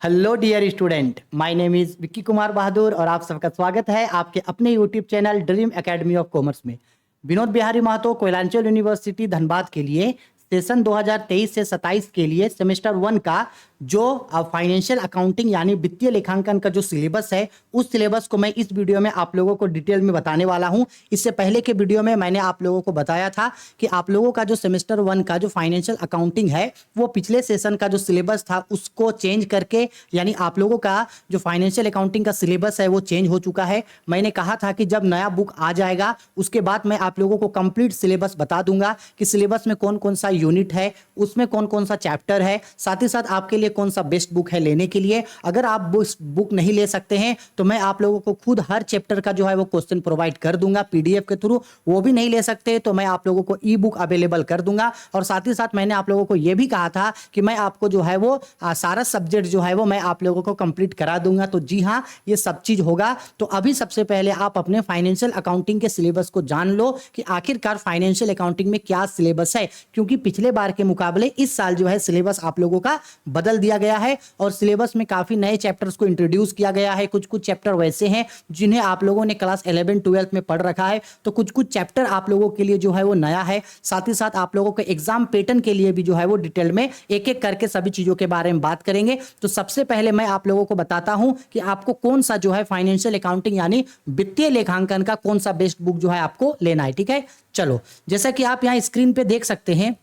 Hello dear student, my name is Vicky Kumar Bahadur और आप सबका स्वागत है आपके अपने YouTube channel dream academy of commerce में। विनोद बिहारी महतो कोयलांचल यूनिवर्सिटी धनबाद के लिए सेशन 2023 से 27 के लिए सेमेस्टर 1 का जो फाइनेंशियल अकाउंटिंग यानी वित्तीय लेखांकन का जो सिलेबस है, उस सिलेबस को मैं इस वीडियो में आप लोगों को डिटेल में बताने वाला हूं। इससे पहले के वीडियो में मैंने आप लोगों को बताया था कि आप लोगों का जो सेमेस्टर 1 का जो फाइनेंशियल अकाउंटिंग है वो पिछले सेशन का जो सिलेबस था उसको चेंज करके, यानी आप लोगों का जो फाइनेंशियल अकाउंटिंग का सिलेबस है वो चेंज हो चुका है। मैंने कहा था कि जब नया बुक आ जाएगा उसके बाद मैं आप लोगों को कंप्लीट सिलेबस बता दूंगा कि सिलेबस में कौन कौन सा यूनिट है, उसमें कौन कौन सा चैप्टर है, साथ ही साथ आपके लिए कौन सा बेस्ट बुक है लेने के लिए। अगर आप बुक नहीं ले सकते हैं तो मैं आप लोगों को खुद हर चैप्टर का जो है वो क्वेश्चन प्रोवाइड कर दूंगा पीडीएफ के थ्रू। वो भी नहीं ले सकते तो मैं आप लोगों को ई बुक अवेलेबल कर दूंगा। और साथ ही साथ मैंने आप लोगों को यह भी कहा था कि मैं आपको जो है वो सारा सब्जेक्ट जो है वो मैं आप लोगों को कंप्लीट करा दूंगा। तो जी हाँ, ये सब चीज होगा। तो अभी सबसे पहले आप अपने फाइनेंशियल अकाउंटिंग के सिलेबस को जान लो कि आखिरकार फाइनेंशियल अकाउंटिंग में क्या सिलेबस है, क्योंकि पिछले बार के मुकाबले इस साल जो है सिलेबस आप लोगों का बदल दिया गया है और सिलेबस में काफी नए चैप्टर्स को इंट्रोड्यूस किया गया है। कुछ कुछ चैप्टर वैसे हैं जिन्हें आप लोगों ने क्लास 11 12 में पढ़ रखा है, तो कुछ कुछ चैप्टर आप लोगों के लिए जो है वो नया है। साथ ही साथ आप लोगों के एग्जाम पैटर्न के लिए भी जो है वो डिटेल में एक एक करके सभी चीजों के बारे में बात करेंगे। तो सबसे पहले मैं आप लोगों को बताता हूं कि आपको कौन सा जो है फाइनेंशियल अकाउंटिंग यानी वित्तीय लेखांकन का कौन सा बेस्ट बुक जो है आपको लेना है। ठीक है, चलो जैसा कि आप यहां स्क्रीन पे देख सकते हैं,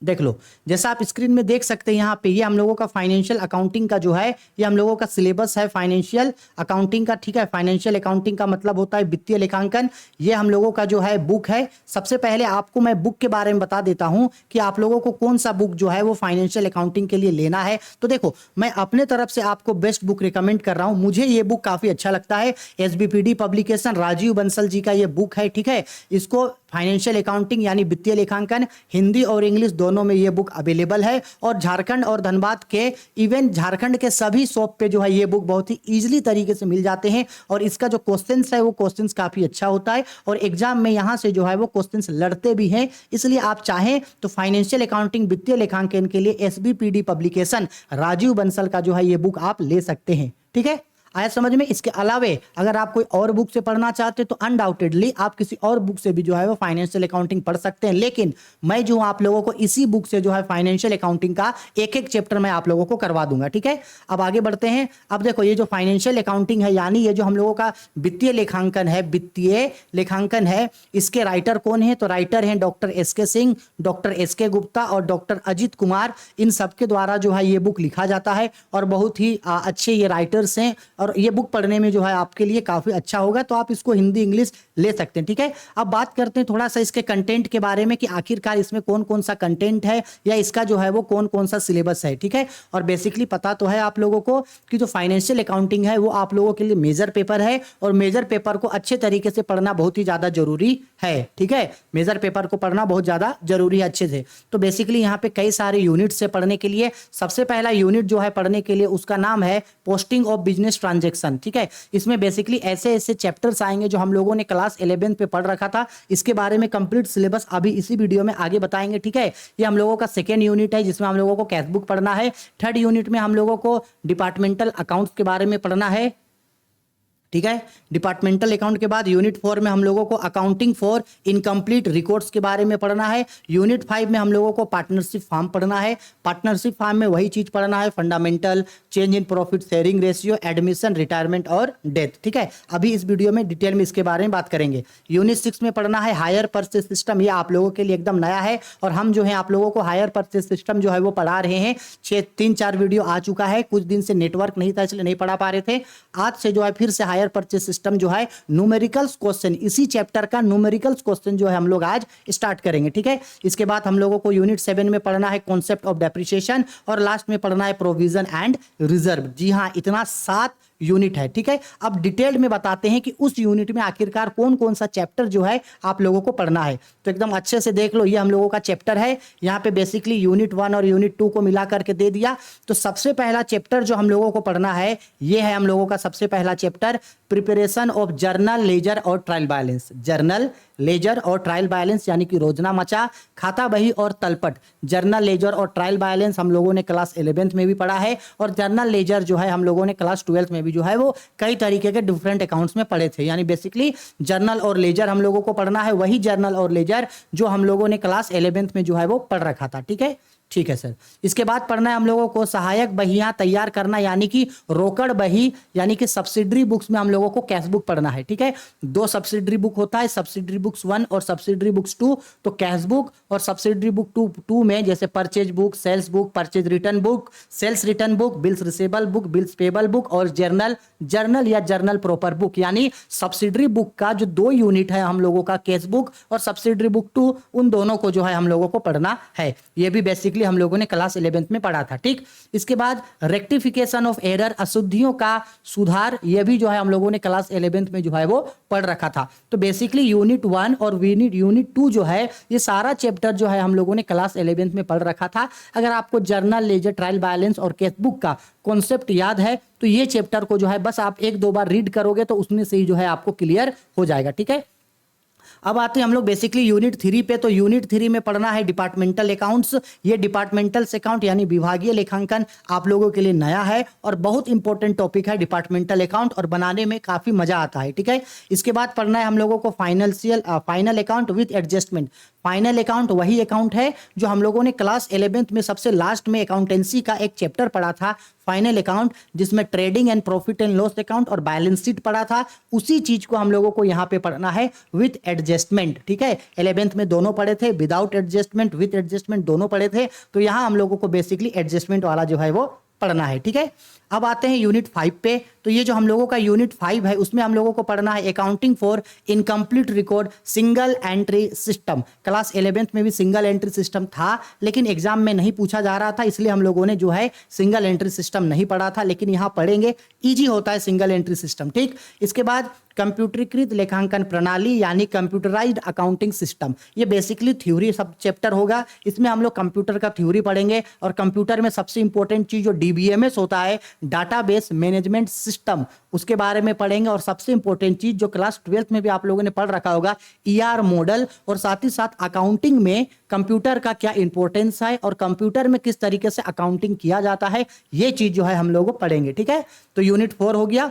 देख लो, जैसा आप स्क्रीन में देख सकते हैं यहाँ पे ये हम लोगों का फाइनेंशियल अकाउंटिंग का जो है ये हम लोगों का सिलेबस है फाइनेंशियल अकाउंटिंग का। ठीक है, फाइनेंशियल अकाउंटिंग का मतलब होता है वित्तीय लेखांकन। ये हम लोगों का जो है बुक है। सबसे पहले आपको मैं बुक के बारे में बता देता हूं कि आप लोगों को कौन सा बुक जो है वो फाइनेंशियल अकाउंटिंग के लिए लेना है। तो देखो, मैं अपने तरफ से आपको बेस्ट बुक रिकमेंड कर रहा हूं। मुझे ये बुक काफी अच्छा लगता है। एसबीपीडी पब्लिकेशन राजीव बंसल जी का ये बुक है। ठीक है, इसको फाइनेंशियल अकाउंटिंग यानी वित्तीय लेखांकन हिंदी और इंग्लिश दोनों में ये बुक अवेलेबल है। और झारखंड और धनबाद के इवन झारखंड के सभी शॉप पे जो है ये बुक बहुत ही इजीली तरीके से मिल जाते हैं। और इसका जो क्वेश्चंस है वो क्वेश्चंस काफी अच्छा होता है और एग्जाम में यहां से जो है वो क्वेश्चंस लड़ते भी हैं। इसलिए आप चाहें तो फाइनेंशियल अकाउंटिंग वित्तीय लेखांकन के लिए एसबीपीडी पब्लिकेशन राजीव बंसल का जो है ये बुक आप ले सकते हैं। ठीक है, आया समझ में। इसके अलावे अगर आप कोई और बुक से पढ़ना चाहते हैं तो अनडाउटेडली आप किसी और बुक से भी जो है वो फाइनेंशियल अकाउंटिंग पढ़ सकते हैं, लेकिन मैं जो आप लोगों को इसी बुक से जो है फाइनेंशियल अकाउंटिंग का एक एक चैप्टर मैं आप लोगों को करवा दूंगा। ठीक है, अब आगे बढ़ते हैं। अब देखो, ये जो फाइनेंशियल अकाउंटिंग है यानी ये जो हम लोगों का वित्तीय लेखांकन है, वित्तीय लेखांकन है, इसके राइटर कौन है? तो राइटर हैं डॉक्टर एस के सिंह, डॉक्टर एस के गुप्ता और डॉक्टर अजित कुमार। इन सबके द्वारा जो है ये बुक लिखा जाता है और बहुत ही अच्छे ये राइटर्स हैं और ये बुक पढ़ने में जो है आपके लिए काफी अच्छा होगा। तो आप इसको हिंदी इंग्लिश ले सकते हैं। ठीक है, अब बात करते हैं थोड़ा सा इसके कंटेंट के बारे में कि आखिरकार इसमें कौन कौन सा कंटेंट है या इसका जो है वो कौन कौन सा सिलेबस है। ठीक है, और बेसिकली पता तो है आप लोगों को कि जो फाइनेंशियल अकाउंटिंग है वो आप लोगों के लिए मेजर पेपर है और मेजर पेपर को अच्छे तरीके से पढ़ना बहुत ही ज्यादा जरूरी है। ठीक है, मेजर पेपर को पढ़ना बहुत ज्यादा जरूरी है अच्छे से। तो बेसिकली यहाँ पे कई सारे यूनिट्स है पढ़ने के लिए। सबसे पहला यूनिट जो है पढ़ने के लिए उसका नाम है पोस्टिंग ऑफ बिजनेस ट्रांजेक्शन। ठीक है, इसमें बेसिकली ऐसे ऐसे चैप्टर्स आएंगे जो हम लोगों ने क्लास 11 पे पढ़ रखा था। इसके बारे में कंप्लीट सिलेबस अभी इसी वीडियो में आगे बताएंगे। ठीक है, ये हम लोगों का सेकेंड यूनिट है जिसमें हम लोगों को कैश बुक पढ़ना है। थर्ड यूनिट में हम लोगों को डिपार्टमेंटल अकाउंट्स के बारे में पढ़ना है। ठीक है, डिपार्टमेंटल अकाउंट के बाद यूनिट 4 में हम लोगों को अकाउंटिंग फॉर इनकम्प्लीट रिकॉर्ड्स के बारे में पढ़ना है। यूनिट 5 में हम लोगों को पार्टनरशिप फार्म पढ़ना है। पार्टनरशिप फार्म में वही चीज पढ़ना है, fundamental, change in profit sharing ratio, admission, retirement और डेथ। ठीक है, अभी इस वीडियो में डिटेल में इसके बारे में बात करेंगे। यूनिट 6 में पढ़ना है हायर परचेज सिस्टम। ये आप लोगों के लिए एकदम नया है और हम जो है आप लोगों को हायर परचेज सिस्टम जो है वो पढ़ा रहे हैं। 3-4 वीडियो आ चुका है, कुछ दिन से नेटवर्क नहीं था इसलिए नहीं पढ़ा पा रहे थे। आज से जो है फिर से हायर परचेज सिस्टम जो है न्यूमेरिकल्स क्वेश्चन, इसी चैप्टर का न्यूमेरिकल्स क्वेश्चन जो है हम लोग आज स्टार्ट करेंगे। ठीक है, इसके बाद हम लोगों को यूनिट 7 में पढ़ना है कॉन्सेप्ट ऑफ डेप्रिसिएशन और लास्ट में पढ़ना है प्रोविजन एंड रिजर्व। जी हाँ, इतना 7 यूनिट है, ठीक है। अब डिटेल्ड में बताते हैं कि उस यूनिट में आखिरकार कौन कौन सा चैप्टर जो है आप लोगों को पढ़ना है। तो एकदम अच्छे से देख लो, ये हम लोगों का चैप्टर है। यहाँ पे बेसिकली यूनिट 1 और यूनिट 2 को मिला करके दे दिया। तो सबसे पहला चैप्टर जो हम लोगों को पढ़ना है, ये है हम लोगों का सबसे पहला chapter, preparation of journal, ledger और ट्रायल बैलेंस। जर्नल, लेजर और ट्रायल बैलेंस यानी कि रोजनामचा, खाता बही और तलपट। जर्नल, लेजर और ट्रायल बैलेंस हम लोगों ने क्लास 11th में भी पढ़ा है, और जर्नल लेजर जो है हम लोगों ने क्लास 12th में भी जो है वो कई तरीके के डिफरेंट अकाउंट्स में पढ़े थे। यानी बेसिकली जर्नल और लेजर हम लोगों को पढ़ना है, वही जर्नल और लेजर जो हम लोगों ने क्लास 11th में जो है वो पढ़ रखा था, ठीक है। ठीक है सर। इसके बाद पढ़ना है हम लोगों को सहायक बहियां तैयार करना, यानी कि रोकड़ बही, यानी कि सब्सिडरी बुक्स में हम लोगों को कैश बुक पढ़ना है, ठीक है। दो सब्सिडरी बुक होता है, सब्सिडरी बुक्स 1 और सब्सिडरी बुक्स 2। तो कैश बुक और सब्सिडरी बुक 2 में जैसे purchase book, sales book, purchase return book, sales return book, bills receivable book, bills payable book और जर्नल या जर्नल प्रॉपर बुक। यानी सब्सिडरी बुक का जो 2 यूनिट है हम लोगों का, कैश बुक और सब्सिडरी बुक 2, उन दोनों को जो है हम लोगों को पढ़ना है। ये भी बेसिकली हम लोगों ने क्लास 11th में पढ़ा था, ठीक। इसके बाद रेक्टिफिकेशन ऑफ एरर, अशुद्धियों का सुधार, ये भी जो है हम लोगों ने क्लास 11th में जो है वो पढ़ रखा था। तो बेसिकली यूनिट 1 और यूनिट 2 जो है, ये सारा चैप्टर जो है हम लोगों ने क्लास 11th में पढ़ रखा था। अगर आपको जर्नल, लेजर, ट्रायल बैलेंस और कैश बुक का कॉन्सेप्ट याद है तो ये चैप्टर को जो है बस आप 1-2 बार रीड करोगे तो उसमें से ही जो है आपको क्लियर हो जाएगा, ठीक है। अब आते हैं हम लोग बेसिकली यूनिट 3 पे। तो यूनिट 3 में पढ़ना है डिपार्टमेंटल अकाउंट्स। ये डिपार्टमेंटल अकाउंट यानी विभागीय लेखांकन आप लोगों के लिए नया है और बहुत इंपॉर्टेंट टॉपिक है डिपार्टमेंटल अकाउंट, और बनाने में काफी मजा आता है, ठीक है। इसके बाद पढ़ना है हम लोगों को final account with adjustment. Final account वही अकाउंट है जो हम लोगों ने क्लास 11th में सबसे लास्ट में अकाउंटेंसी का एक चैप्टर पढ़ा था, फाइनल अकाउंट, जिसमें trading and profit and loss account और बैलेंस शीट पढ़ा था। उसी चीज को हम लोगों को यहाँ पे पढ़ना है विद एडजस्टमेंट, ठीक है। 11th में दोनों पढ़े थे, विदाउट एडजस्टमेंट, विद एडजस्टमेंट दोनों पढ़े थे। तो यहाँ हम लोगों को बेसिकली एडजस्टमेंट वाला जो है वो पढ़ना है, ठीक है। अब आते हैं यूनिट 5 पे। तो ये जो हम लोगों का यूनिट 5 है उसमें हम लोगों को पढ़ना है accounting for incomplete record single entry system. Class 11th में भी सिंगल एंट्री सिस्टम था, लेकिन एग्जाम में नहीं पूछा जा रहा था, इसलिए हम लोगों ने जो है सिंगल एंट्री सिस्टम नहीं पढ़ा था, लेकिन यहाँ पढ़ेंगे, ईजी होता है सिंगल एंट्री सिस्टम, ठीक। इसके बाद कंप्यूटरीकृत लेखांकन प्रणाली यानी कंप्यूटराइज्ड अकाउंटिंग सिस्टम। ये बेसिकली थ्योरी सब चैप्टर होगा, इसमें हम लोग कंप्यूटर का थ्योरी पढ़ेंगे, और कंप्यूटर में सबसे इंपॉर्टेंट चीज जो डीबीएमएस होता है, डाटाबेस मैनेजमेंट सिस्टम, उसके बारे में पढ़ेंगे। और सबसे इंपॉर्टेंट चीज जो क्लास 12th में भी आप लोगों ने पढ़ रखा होगा, ईआर मॉडल, और साथ ही साथ अकाउंटिंग में कंप्यूटर का क्या इंपॉर्टेंस है और कंप्यूटर में किस तरीके से अकाउंटिंग किया जाता है, ये चीज जो है हम लोग पढ़ेंगे, ठीक है। तो यूनिट 4 हो गया।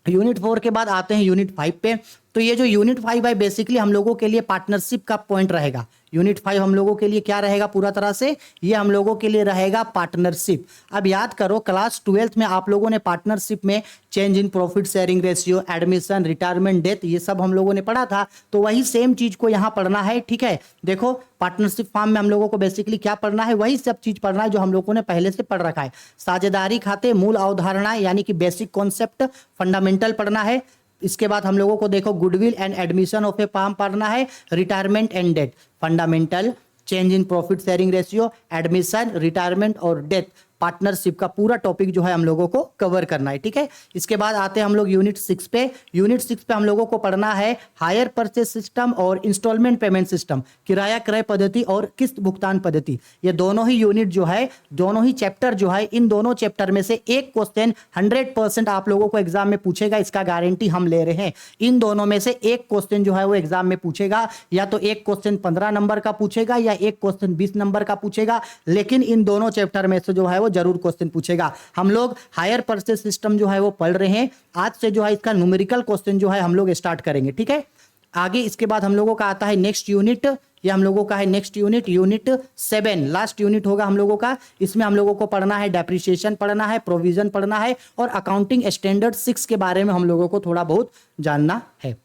यूनिट 4 के बाद आते हैं यूनिट 5 पे। तो ये जो यूनिट 5 है बेसिकली हम लोगों के लिए पार्टनरशिप का पॉइंट रहेगा। यूनिट 5 हम लोगों के लिए क्या रहेगा पूरा तरह से, ये हम लोगों के लिए रहेगा पार्टनरशिप। अब याद करो क्लास 12th में आप लोगों ने पार्टनरशिप में change in profit sharing ratio, admission, retirement, death, ये सब हम लोगों ने पढ़ा था। तो वही सेम चीज को यहाँ पढ़ना है, ठीक है। देखो पार्टनरशिप फॉर्म में हम लोगों को बेसिकली क्या पढ़ना है, वही सब चीज पढ़ना है जो हम लोगों ने पहले से पढ़ रखा है। साझेदारी खाते, मूल अवधारणा यानी कि बेसिक कॉन्सेप्ट, फंडामेंटल पढ़ना है। इसके बाद हम लोगों को देखो goodwill and admission of A firm पढ़ना है, retirement and death, fundamental, change in profit sharing ratio, admission, retirement और डेथ, पार्टनरशिप का पूरा टॉपिक जो है हम लोगों को कवर करना है, ठीक है। इसके बाद आते हैं हम लोग यूनिट 6 पे। यूनिट 6 पे हम लोगों को पढ़ना है हायर परचेज सिस्टम और इंस्टॉलमेंट पेमेंट सिस्टम, किराया क्रय पद्धति और किस्त भुगतान पद्धति। ये दोनों ही यूनिट जो है, दोनों ही चैप्टर जो है, इन दोनों चैप्टर में से एक क्वेश्चन 100% आप लोगों को एग्जाम में पूछेगा, इसका गारंटी हम ले रहे हैं। इन दोनों में से एक क्वेश्चन जो है वो एग्जाम में पूछेगा, या तो एक क्वेश्चन 15 नंबर का पूछेगा या एक क्वेश्चन 20 नंबर का पूछेगा, लेकिन इन दोनों चैप्टर में से जो है वो जरूर क्वेश्चन पूछेगा। हम लोग हायर परचेज सिस्टम जो है वो पढ़ रहे हैं, आज से जो है इसका न्यूमेरिकल क्वेश्चन जो है हम लोग स्टार्ट करेंगे, ठीक है। आगे इसके बाद हम लोगों का आता है नेक्स्ट यूनिट, ये हम लोगों का है next unit, unit 7 last unit होगा हम लोगों का। इसमें हम लोगों को पढ़ना है डेप्रिसिएशन पढ़ना है, प्रोविजन पढ़ना है, और अकाउंटिंग स्टैंडर्ड 6 के बारे में हम लोगों को थोड़ा बहुत जानना है,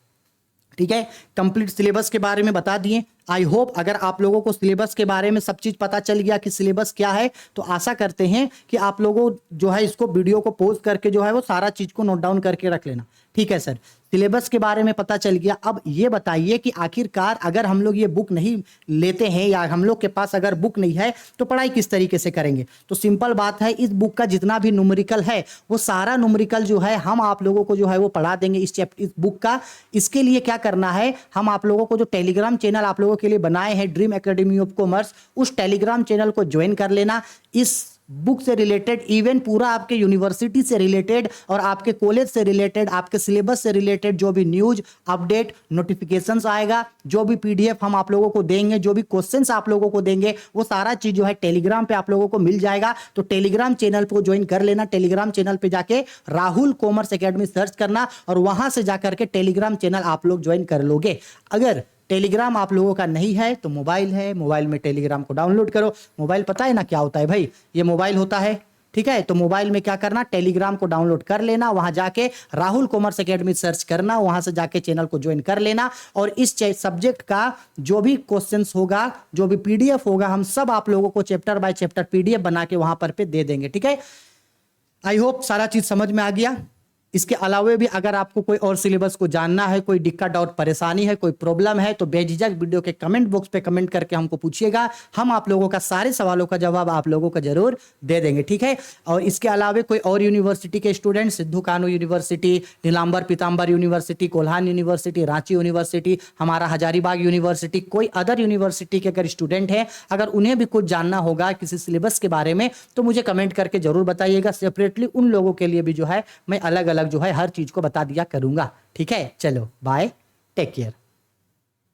ठीक है। कंप्लीट सिलेबस के बारे में बता दिए। आई होप अगर आप लोगों को सिलेबस के बारे में सब चीज पता चल गया कि सिलेबस क्या है, तो आशा करते हैं कि आप लोगों जो है इसको वीडियो को पॉज करके जो है वो सारा चीज को नोट डाउन करके रख लेना। ठीक है सर, सिलेबस के बारे में पता चल गया। अब ये बताइए कि आखिरकार अगर हम लोग ये बुक नहीं लेते हैं या हम लोग के पास अगर बुक नहीं है तो पढ़ाई किस तरीके से करेंगे। तो सिंपल बात है, इस बुक का जितना भी न्यूमेरिकल है वो सारा न्यूमेरिकल जो है हम आप लोगों को जो है वो पढ़ा देंगे इस बुक का। इसके लिए क्या करना है, हम आप लोगों को जो टेलीग्राम चैनल आप लोगों के लिए बनाए हैं ड्रीम एकेडमी ऑफ कॉमर्स, उस टेलीग्राम चैनल को ज्वाइन कर लेना। इस बुक से रिलेटेड, इवन पूरा आपके यूनिवर्सिटी से रिलेटेड और आपके कॉलेज से रिलेटेड, आपके सिलेबस से रिलेटेड जो भी न्यूज अपडेट नोटिफिकेशंस आएगा, जो भी पीडीएफ हम आप लोगों को देंगे, जो भी क्वेश्चंस आप लोगों को देंगे, वो सारा चीज जो है टेलीग्राम पे आप लोगों को मिल जाएगा। तो टेलीग्राम चैनल को ज्वाइन कर लेना। टेलीग्राम चैनल पे जाके राहुल कॉमर्स एकेडमी सर्च करना और वहां से जाकर के टेलीग्राम चैनल आप लोग ज्वाइन कर लोगे। अगर टेलीग्राम आप लोगों का नहीं है तो मोबाइल है, मोबाइल में टेलीग्राम को डाउनलोड करो। मोबाइल पता है ना क्या होता है भाई, ये मोबाइल होता है। ठीक है, तो मोबाइल में क्या करना, टेलीग्राम को डाउनलोड कर लेना, वहां जाके राहुल कॉमर्स एकेडमी सर्च करना, वहां से जाके चैनल को ज्वाइन कर लेना और इस सब्जेक्ट का जो भी क्वेश्चंस होगा, जो भी पीडीएफ होगा, हम सब आप लोगों को चैप्टर बाय चैप्टर पीडीएफ बना के वहां पर पे दे देंगे। ठीक है, आई होप सारा चीज समझ में आ गया। इसके अलावा भी अगर आपको कोई और सिलेबस को जानना है, कोई दिक्कत डाउट परेशानी है, कोई प्रॉब्लम है, तो बेझिझक वीडियो के कमेंट बॉक्स पे कमेंट करके हमको पूछिएगा। हम आप लोगों का सारे सवालों का जवाब आप लोगों को जरूर दे देंगे। ठीक है, और इसके अलावा कोई और यूनिवर्सिटी के student, Sidhu Kanhu university, Nilamber Pitamber university, Kolhan university, Ranchi university, हमारा हजारीबाग यूनिवर्सिटी, कोई अदर यूनिवर्सिटी के अगर स्टूडेंट है, अगर उन्हें भी कुछ जानना होगा किसी सिलेबस के बारे में, तो मुझे कमेंट करके जरूर बताइएगा। सेपरेटली उन लोगों के लिए भी जो है मैं अलग अलग जो है हर चीज को बता दिया करूंगा। ठीक है, चलो बाय, टेक केयर।